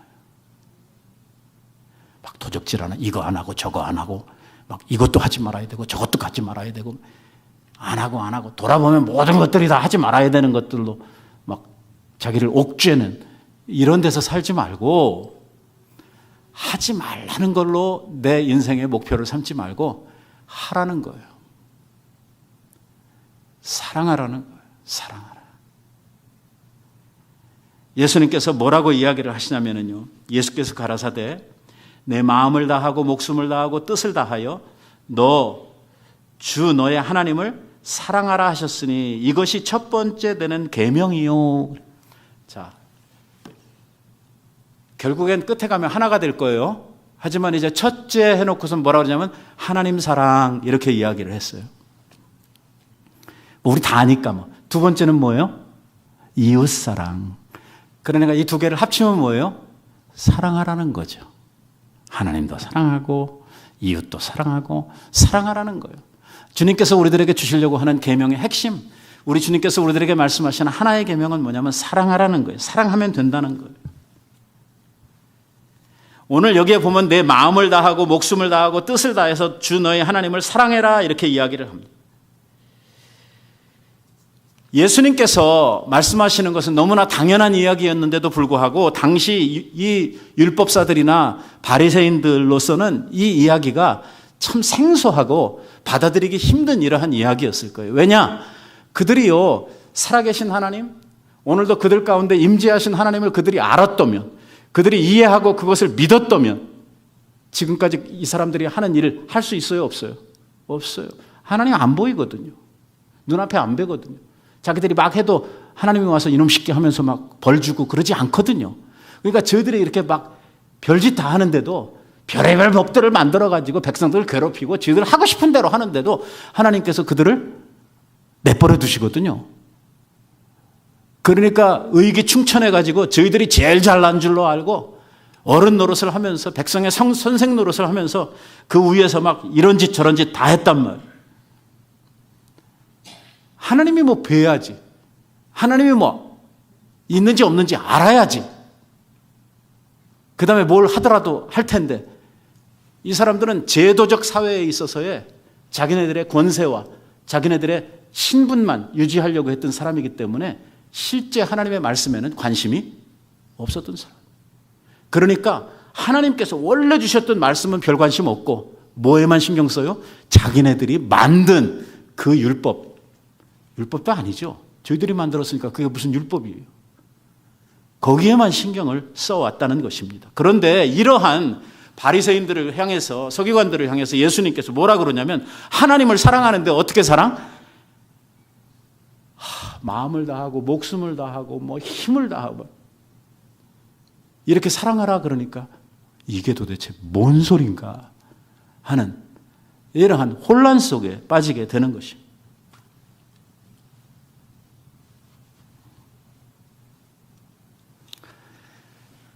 막 도적질하는 이거 안 하고 저거 안 하고 막 이것도 하지 말아야 되고 저것도 하지 말아야 되고 안 하고 돌아보면 모든 것들이 다 하지 말아야 되는 것들로 막 자기를 옥죄는 이런 데서 살지 말고 하지 말라는 걸로 내 인생의 목표를 삼지 말고 하라는 거예요. 사랑하라는 거예요. 사랑하라. 예수님께서 뭐라고 이야기를 하시냐면요. 예수께서 가라사대 내 마음을 다하고 목숨을 다하고 뜻을 다하여 주 너의 하나님을 사랑하라 하셨으니 이것이 첫 번째 되는 계명이요. 자, 결국엔 끝에 가면 하나가 될 거예요. 하지만 이제 첫째 해놓고서 뭐라고 그러냐면 하나님 사랑 이렇게 이야기를 했어요. 우리 다 아니까 두 번째는 뭐예요? 이웃 사랑. 그러니까 이 두 개를 합치면 뭐예요? 사랑하라는 거죠. 하나님도 사랑하고 이웃도 사랑하고 사랑하라는 거예요. 주님께서 우리들에게 주시려고 하는 계명의 핵심, 우리 주님께서 우리들에게 말씀하시는 하나의 계명은 뭐냐면 사랑하라는 거예요. 사랑하면 된다는 거예요. 오늘 여기에 보면 내 마음을 다하고 목숨을 다하고 뜻을 다해서 주 너의 하나님을 사랑해라 이렇게 이야기를 합니다. 예수님께서 말씀하시는 것은 너무나 당연한 이야기였는데도 불구하고 당시 이 율법사들이나 바리새인들로서는 이 이야기가 참 생소하고 받아들이기 힘든 이러한 이야기였을 거예요. 왜냐? 그들이요 살아계신 하나님, 오늘도 그들 가운데 임재하신 하나님을 그들이 알았다면, 그들이 이해하고 그것을 믿었다면 지금까지 이 사람들이 하는 일을 할 수 있어요? 없어요? 없어요. 하나님 안 보이거든요. 눈앞에 안 뵈거든요. 자기들이 막 해도 하나님이 와서 이놈 시키 하면서 막 벌 주고 그러지 않거든요. 그러니까 저희들이 이렇게 막 별짓 다 하는데도 별의별 법들을 만들어가지고 백성들을 괴롭히고 저희들 하고 싶은 대로 하는데도 하나님께서 그들을 내버려 두시거든요. 그러니까 의기충천해가지고 저희들이 제일 잘난 줄로 알고 어른 노릇을 하면서 백성의 선생 노릇을 하면서 그 위에서 막 이런 짓 저런 짓 다 했단 말이에요. 하나님이 뵈야지. 하나님이 있는지 없는지 알아야지. 그 다음에 뭘 하더라도 할 텐데 이 사람들은 제도적 사회에 있어서의 자기네들의 권세와 자기네들의 신분만 유지하려고 했던 사람이기 때문에 실제 하나님의 말씀에는 관심이 없었던 사람. 그러니까 하나님께서 원래 주셨던 말씀은 별 관심 없고 뭐에만 신경 써요? 자기네들이 만든 그 율법도 아니죠. 저희들이 만들었으니까 그게 무슨 율법이에요. 거기에만 신경을 써왔다는 것입니다. 그런데 이러한 바리새인들을 향해서, 서기관들을 향해서 예수님께서 뭐라 그러냐면, 하나님을 사랑하는데 어떻게 사랑? 마음을 다하고 목숨을 다하고 뭐 힘을 다하고 이렇게 사랑하라 그러니까 이게 도대체 뭔 소린가 하는 이러한 혼란 속에 빠지게 되는 것입니다.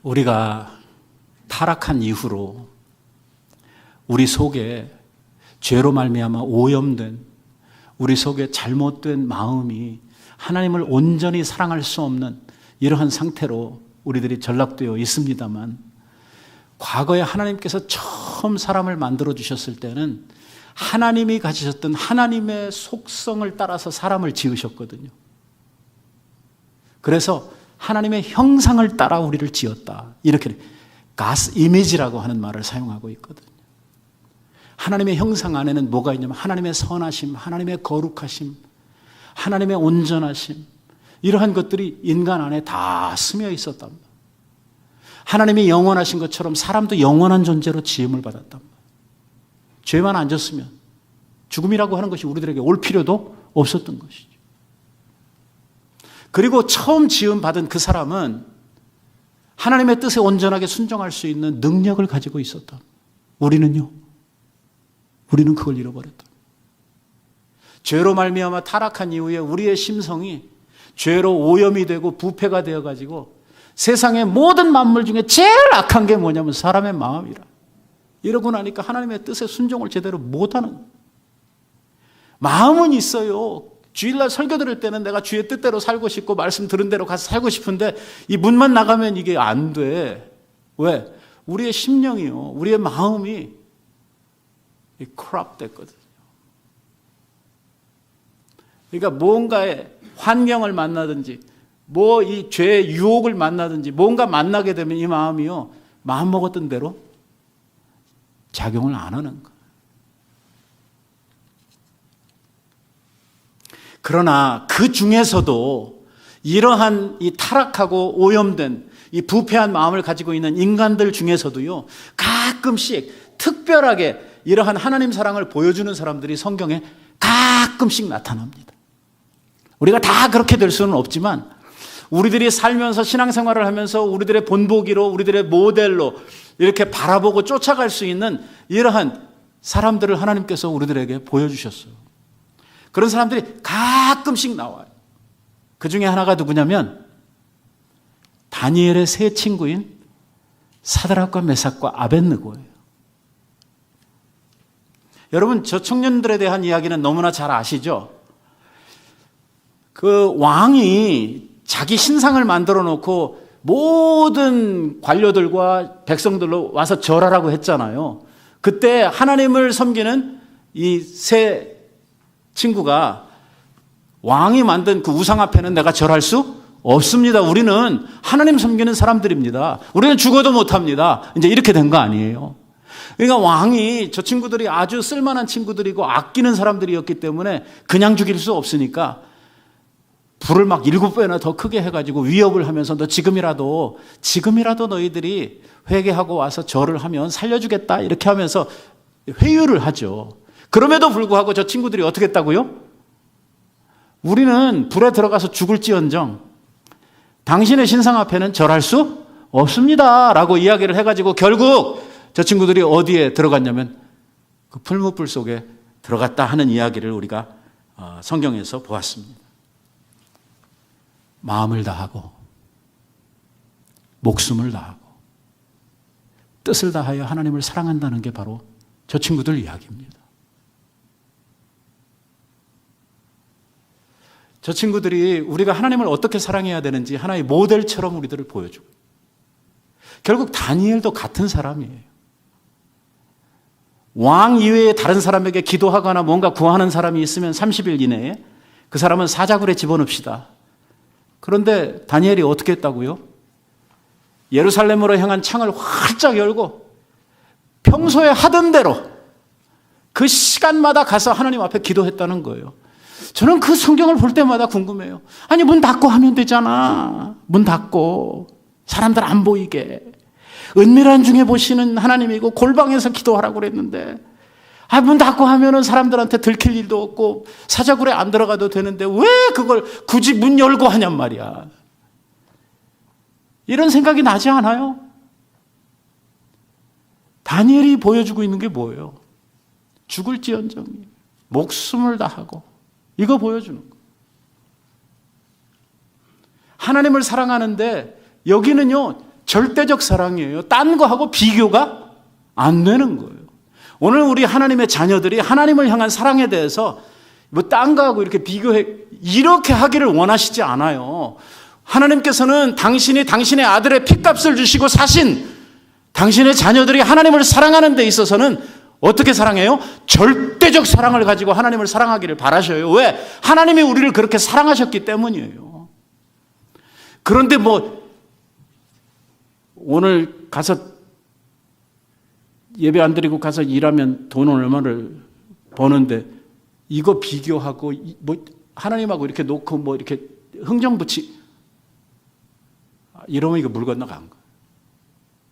우리가 타락한 이후로 우리 속에 죄로 말미암아 오염된, 우리 속에 잘못된 마음이 하나님을 온전히 사랑할 수 없는 이러한 상태로 우리들이 전락되어 있습니다만, 과거에 하나님께서 처음 사람을 만들어 주셨을 때는 하나님이 가지셨던 하나님의 속성을 따라서 사람을 지으셨거든요. 그래서 하나님의 형상을 따라 우리를 지었다, 이렇게 가스 이미지라고 하는 말을 사용하고 있거든요. 하나님의 형상 안에는 뭐가 있냐면 하나님의 선하심, 하나님의 거룩하심, 하나님의 온전하심, 이러한 것들이 인간 안에 다 스며 있었답니다. 하나님이 영원하신 것처럼 사람도 영원한 존재로 지음을 받았답니다. 죄만 안 졌으면 죽음이라고 하는 것이 우리들에게 올 필요도 없었던 것이죠. 그리고 처음 지음 받은 그 사람은 하나님의 뜻에 온전하게 순종할 수 있는 능력을 가지고 있었다. 우리는요? 우리는 그걸 잃어버렸다. 죄로 말미암아 타락한 이후에 우리의 심성이 죄로 오염이 되고 부패가 되어가지고 세상의 모든 만물 중에 제일 악한 게 뭐냐면 사람의 마음이라. 이러고 나니까 하나님의 뜻에 순종을 제대로 못하는 거예요. 마음은 있어요. 주일날 설교 들을 때는 내가 주의 뜻대로 살고 싶고 말씀 들은 대로 가서 살고 싶은데 이 문만 나가면 이게 안 돼. 왜? 우리의 심령이요, 우리의 마음이 크롭 됐거든요. 그러니까 뭔가의 환경을 만나든지 뭐 이 죄의 유혹을 만나든지 뭔가 만나게 되면 이 마음이요, 마음 먹었던 대로 작용을 안 하는 거예요. 그러나 그 중에서도 이러한 이 타락하고 오염된 이 부패한 마음을 가지고 있는 인간들 중에서도요, 가끔씩 특별하게 이러한 하나님 사랑을 보여주는 사람들이 성경에 가끔씩 나타납니다. 우리가 다 그렇게 될 수는 없지만 우리들이 살면서 신앙생활을 하면서 우리들의 본보기로, 우리들의 모델로 이렇게 바라보고 쫓아갈 수 있는 이러한 사람들을 하나님께서 우리들에게 보여주셨어요. 그런 사람들이 가끔씩 나와요. 그 중에 하나가 누구냐면 다니엘의 세 친구인 사드락과 메삭과 아벳느고예요. 여러분, 저 청년들에 대한 이야기는 너무나 잘 아시죠? 그 왕이 자기 신상을 만들어 놓고 모든 관료들과 백성들로 와서 절하라고 했잖아요. 그때 하나님을 섬기는 이 세 친구가 왕이 만든 그 우상 앞에는 내가 절할 수 없습니다. 우리는 하나님 섬기는 사람들입니다. 우리는 죽어도 못합니다. 이제 이렇게 된 거 아니에요. 그러니까 왕이 저 친구들이 아주 쓸만한 친구들이고 아끼는 사람들이었기 때문에 그냥 죽일 수 없으니까 불을 막 7배나 더 크게 해가지고 위협을 하면서 너 지금이라도 너희들이 회개하고 와서 절을 하면 살려주겠다, 이렇게 하면서 회유를 하죠. 그럼에도 불구하고 저 친구들이 어떻게 했다고요? 우리는 불에 들어가서 죽을지언정 당신의 신상 앞에는 절할 수 없습니다 라고 이야기를 해가지고 결국 저 친구들이 어디에 들어갔냐면 그 풀무불 속에 들어갔다 하는 이야기를 우리가 성경에서 보았습니다. 마음을 다하고 목숨을 다하고 뜻을 다하여 하나님을 사랑한다는 게 바로 저 친구들 이야기입니다. 저 친구들이 우리가 하나님을 어떻게 사랑해야 되는지 하나의 모델처럼 우리들을 보여주고, 결국 다니엘도 같은 사람이에요. 왕 이외에 다른 사람에게 기도하거나 뭔가 구하는 사람이 있으면 30일 이내에 그 사람은 사자굴에 집어넣읍시다. 그런데 다니엘이 어떻게 했다고요? 예루살렘으로 향한 창을 활짝 열고 평소에 하던 대로 그 시간마다 가서 하나님 앞에 기도했다는 거예요. 저는 그 성경을 볼 때마다 궁금해요. 아니, 문 닫고 하면 되잖아. 문 닫고 사람들 안 보이게. 은밀한 중에 보시는 하나님이고 골방에서 기도하라고 그랬는데, 문 닫고 하면은 사람들한테 들킬 일도 없고 사자굴에 안 들어가도 되는데 왜 그걸 굳이 문 열고 하냔 말이야. 이런 생각이 나지 않아요? 다니엘이 보여주고 있는 게 뭐예요? 죽을지언정이 목숨을 다하고 이거 보여주는 거. 하나님을 사랑하는데 여기는요 절대적 사랑이에요. 딴 거하고 비교가 안 되는 거예요. 오늘 우리 하나님의 자녀들이 하나님을 향한 사랑에 대해서 뭐 딴 거하고 이렇게 비교해 이렇게 하기를 원하시지 않아요. 하나님께서는 당신이 당신의 아들의 핏값을 주시고 사신 당신의 자녀들이 하나님을 사랑하는 데 있어서는 어떻게 사랑해요? 절대적 사랑을 가지고 하나님을 사랑하기를 바라셔요. 왜? 하나님이 우리를 그렇게 사랑하셨기 때문이에요. 그런데 뭐 오늘 가서 예배 안 드리고 가서 일하면 돈 얼마를 버는데 이거 비교하고 뭐 하나님하고 이렇게 놓고 뭐 이렇게 흥정붙이 이러면 이거 물 건너간 거예요.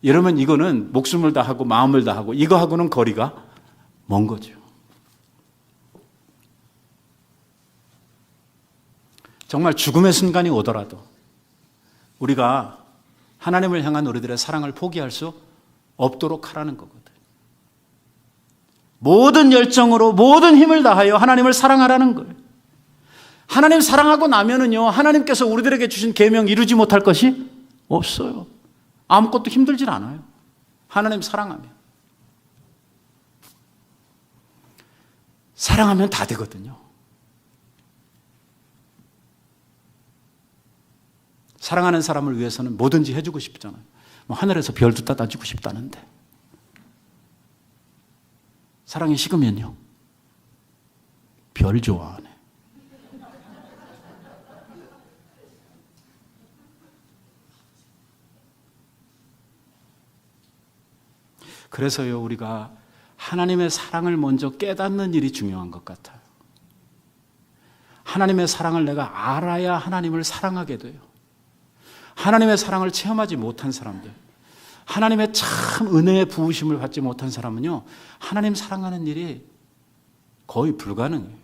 이러면 이거는 목숨을 다하고 마음을 다하고 이거하고는 거리가 먼 거죠. 정말 죽음의 순간이 오더라도 우리가 하나님을 향한 우리들의 사랑을 포기할 수 없도록 하라는 거거든. 모든 열정으로 모든 힘을 다하여 하나님을 사랑하라는 거예요. 하나님 사랑하고 나면은요, 하나님께서 우리들에게 주신 계명 이루지 못할 것이 없어요. 아무것도 힘들질 않아요. 하나님 사랑하면. 사랑하면 다 되거든요. 사랑하는 사람을 위해서는 뭐든지 해주고 싶잖아요. 뭐 하늘에서 별도 따다 주고 싶다는데. 사랑이 식으면요. 별 좋아하네. 그래서요, 우리가 하나님의 사랑을 먼저 깨닫는 일이 중요한 것 같아요. 하나님의 사랑을 내가 알아야 하나님을 사랑하게 돼요. 하나님의 사랑을 체험하지 못한 사람들, 하나님의 참 은혜의 부으심을 받지 못한 사람은요, 하나님 사랑하는 일이 거의 불가능해요.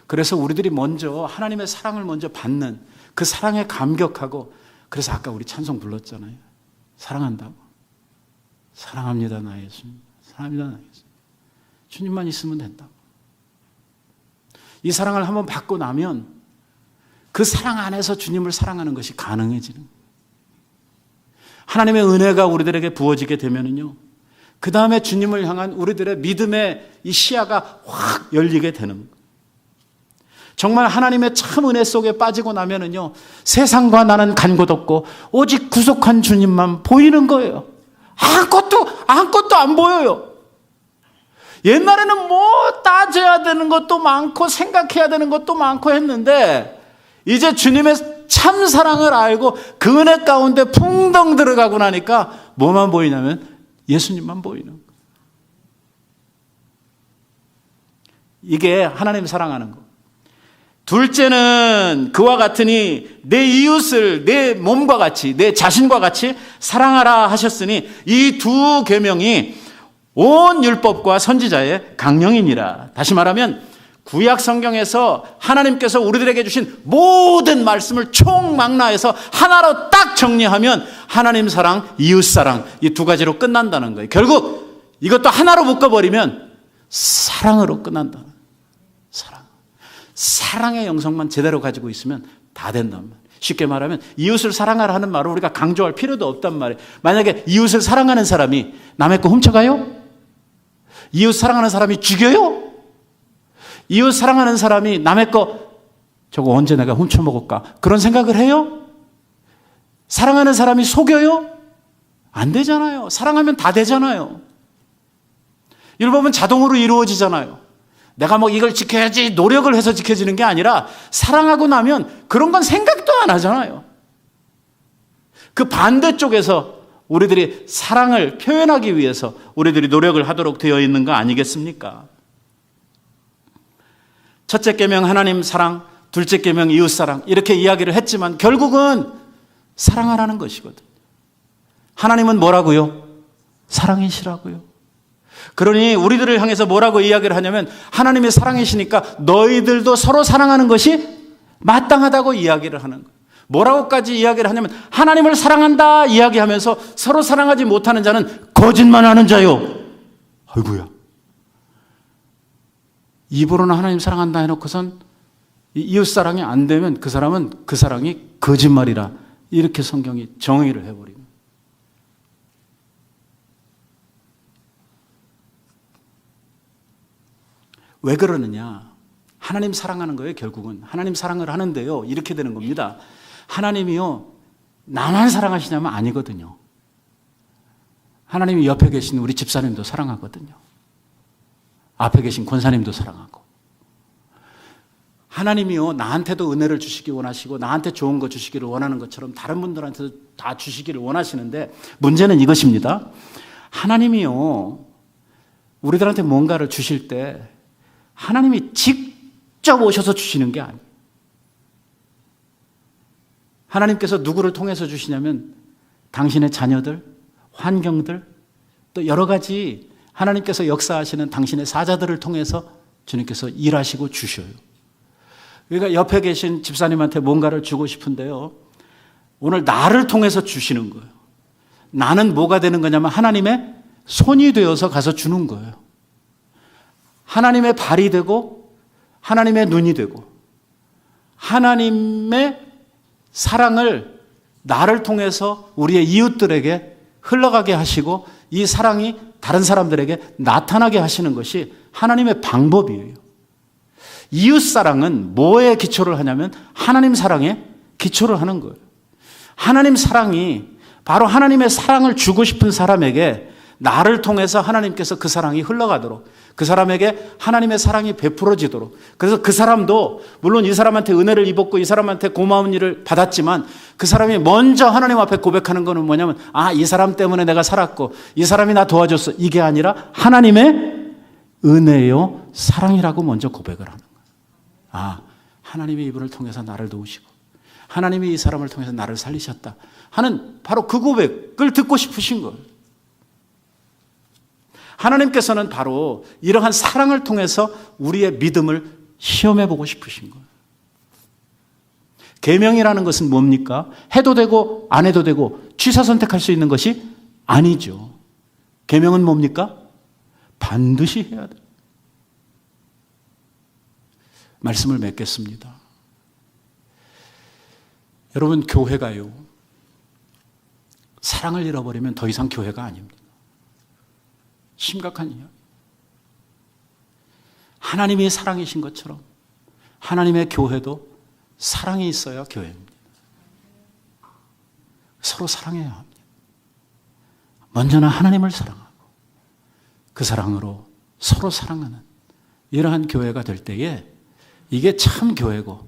그래서 우리들이 먼저 하나님의 사랑을 먼저 받는 그 사랑에 감격하고, 그래서 아까 우리 찬송 불렀잖아요. 사랑한다고. 사랑합니다, 나 예수님. 사랑합니다, 나 예수님. 주님만 있으면 된다고. 이 사랑을 한번 받고 나면 그 사랑 안에서 주님을 사랑하는 것이 가능해지는 거예요. 하나님의 은혜가 우리들에게 부어지게 되면은요, 그 다음에 주님을 향한 우리들의 믿음의 이 시야가 확 열리게 되는 거예요. 정말 하나님의 참 은혜 속에 빠지고 나면은요, 세상과 나는 간 곳 없고 오직 구속한 주님만 보이는 거예요. 아무것도 안 보여요. 옛날에는 뭐 따져야 되는 것도 많고 생각해야 되는 것도 많고 했는데, 이제 주님의 참 사랑을 알고 그 은혜 가운데 풍덩 들어가고 나니까 뭐만 보이냐면 예수님만 보이는 거예요. 이게 하나님 사랑하는 거. 둘째는 그와 같으니 내 이웃을 내 몸과 같이, 내 자신과 같이 사랑하라 하셨으니 이 두 계명이 온 율법과 선지자의 강령이니라. 다시 말하면 구약 성경에서 하나님께서 우리들에게 주신 모든 말씀을 총망라해서 하나로 딱 정리하면 하나님 사랑, 이웃 사랑, 이 두 가지로 끝난다는 거예요. 결국 이것도 하나로 묶어버리면 사랑으로 끝난다. 사랑의 영성만 제대로 가지고 있으면 다 된단 말이에요. 쉽게 말하면 이웃을 사랑하라 하는 말을 우리가 강조할 필요도 없단 말이에요. 만약에 이웃을 사랑하는 사람이 남의 거 훔쳐가요? 이웃 사랑하는 사람이 죽여요? 이웃 사랑하는 사람이 남의 거 저거 언제 내가 훔쳐먹을까? 그런 생각을 해요? 사랑하는 사람이 속여요? 안 되잖아요. 사랑하면 다 되잖아요. 율법은 자동으로 이루어지잖아요. 내가 뭐 이걸 지켜야지 노력을 해서 지켜지는 게 아니라 사랑하고 나면 그런 건 생각도 안 하잖아요. 그 반대쪽에서 우리들이 사랑을 표현하기 위해서 우리들이 노력을 하도록 되어 있는 거 아니겠습니까? 첫째 계명 하나님 사랑, 둘째 계명 이웃 사랑 이렇게 이야기를 했지만 결국은 사랑하라는 것이거든. 하나님은 뭐라고요? 사랑이시라고요. 그러니 우리들을 향해서 뭐라고 이야기를 하냐면 하나님이 사랑이시니까 너희들도 서로 사랑하는 것이 마땅하다고 이야기를 하는 거예요. 뭐라고까지 이야기를 하냐면 하나님을 사랑한다 이야기하면서 서로 사랑하지 못하는 자는 거짓말하는 자요. 아이고야. 입으로는 하나님 사랑한다 해놓고선 이웃사랑이 안 되면 그 사람은 그 사랑이 거짓말이라 이렇게 성경이 정의를 해버립니다. 왜 그러느냐? 하나님 사랑하는 거예요. 결국은 하나님 사랑을 하는데요 이렇게 되는 겁니다. 하나님이요 나만 사랑하시냐면 아니거든요. 하나님이 옆에 계신 우리 집사님도 사랑하거든요. 앞에 계신 권사님도 사랑하고. 하나님이요 나한테도 은혜를 주시기 원하시고 나한테 좋은 거 주시기를 원하는 것처럼 다른 분들한테도 다 주시기를 원하시는데 문제는 이것입니다. 하나님이요 우리들한테 뭔가를 주실 때 하나님이 직접 오셔서 주시는 게 아니에요. 하나님께서 누구를 통해서 주시냐면 당신의 자녀들, 환경들, 또 여러 가지 하나님께서 역사하시는 당신의 사자들을 통해서 주님께서 일하시고 주셔요. 그러니까 옆에 계신 집사님한테 뭔가를 주고 싶은데요. 오늘 나를 통해서 주시는 거예요. 나는 뭐가 되는 거냐면 하나님의 손이 되어서 가서 주는 거예요. 하나님의 발이 되고 하나님의 눈이 되고 하나님의 사랑을 나를 통해서 우리의 이웃들에게 흘러가게 하시고 이 사랑이 다른 사람들에게 나타나게 하시는 것이 하나님의 방법이에요. 이웃사랑은 뭐에 기초를 하냐면 하나님 사랑에 기초를 하는 거예요. 하나님 사랑이 바로 하나님의 사랑을 주고 싶은 사람에게 나를 통해서 하나님께서 그 사랑이 흘러가도록 그 사람에게 하나님의 사랑이 베풀어지도록 그래서 그 사람도 물론 이 사람한테 은혜를 입었고 이 사람한테 고마운 일을 받았지만 그 사람이 먼저 하나님 앞에 고백하는 거는 뭐냐면 이 사람 때문에 내가 살았고 이 사람이 나 도와줬어 이게 아니라 하나님의 은혜요 사랑이라고 먼저 고백을 하는 거예요. 하나님이 이분을 통해서 나를 도우시고 하나님이 이 사람을 통해서 나를 살리셨다 하는 바로 그 고백을 듣고 싶으신 거예요. 하나님께서는 바로 이러한 사랑을 통해서 우리의 믿음을 시험해 보고 싶으신 거예요. 계명이라는 것은 뭡니까? 해도 되고 안 해도 되고 취사 선택할 수 있는 것이 아니죠. 계명은 뭡니까? 반드시 해야 돼요. 말씀을 맺겠습니다. 여러분 교회가요 사랑을 잃어버리면 더 이상 교회가 아닙니다. 심각한 이야기. 하나님이 사랑이신 것처럼 하나님의 교회도 사랑이 있어야 교회입니다. 서로 사랑해야 합니다. 먼저는 하나님을 사랑하고 그 사랑으로 서로 사랑하는 이러한 교회가 될 때에 이게 참 교회고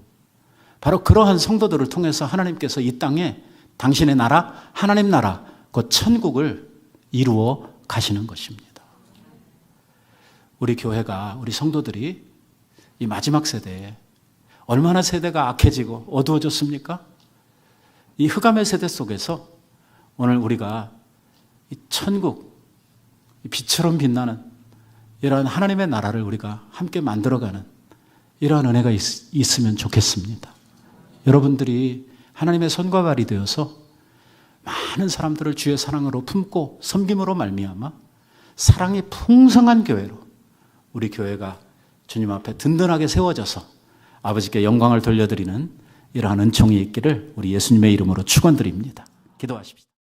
바로 그러한 성도들을 통해서 하나님께서 이 땅에 당신의 나라, 하나님 나라, 곧 천국을 이루어 가시는 것입니다. 우리 교회가, 우리 성도들이 이 마지막 세대에 얼마나 세대가 악해지고 어두워졌습니까? 이 흑암의 세대 속에서 오늘 우리가 이 천국, 이 빛처럼 빛나는 이러한 하나님의 나라를 우리가 함께 만들어가는 이러한 은혜가 있으면 좋겠습니다. 여러분들이 하나님의 손과 발이 되어서 많은 사람들을 주의 사랑으로 품고 섬김으로 말미암아 사랑이 풍성한 교회로 우리 교회가 주님 앞에 든든하게 세워져서 아버지께 영광을 돌려드리는 이러한 은총이 있기를 우리 예수님의 이름으로 축원드립니다. 기도하십시오.